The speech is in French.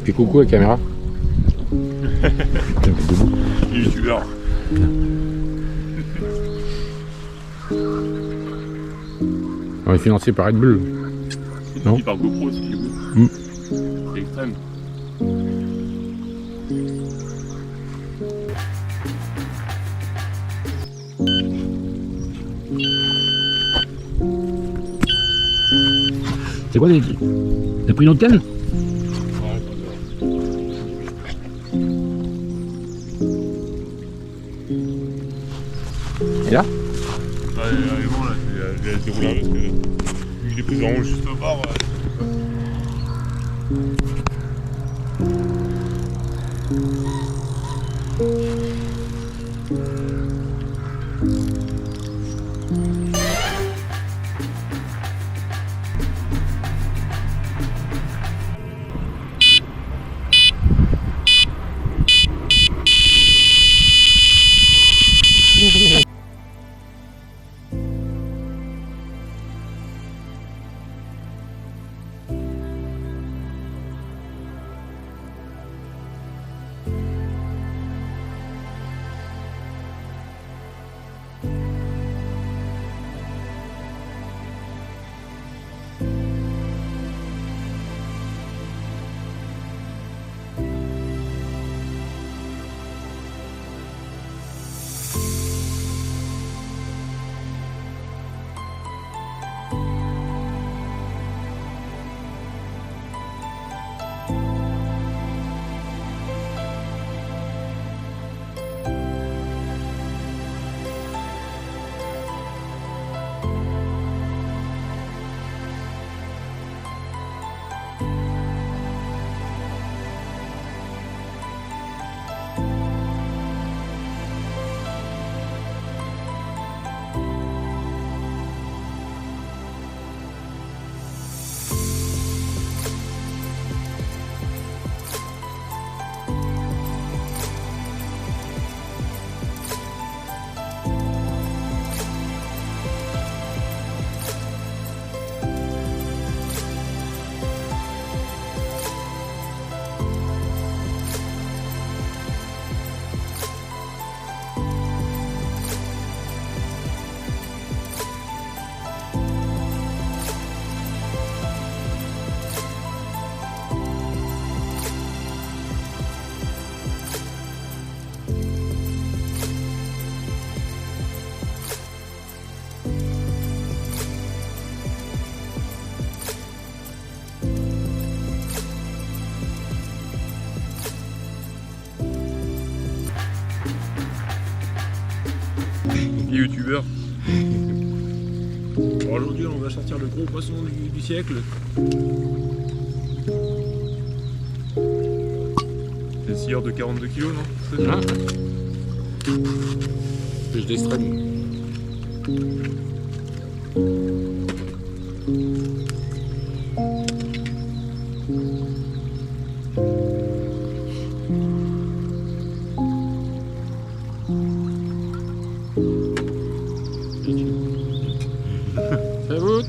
Puis coucou la caméra. Youtubeur. On est financé par Red Bull. Non. Par GoPro si tu veux. C'est extrême. C'est quoi t'as pris une autre canne? Et là? Ouais, bon, là, je vais dérouler parce que il est pris en haut juste au bord. Youtubeur. Aujourd'hui on va sortir le gros poisson du siècle. C'est un scieur de 42 kg, non? C'est ça? Pêche d'estrade. Ça vous?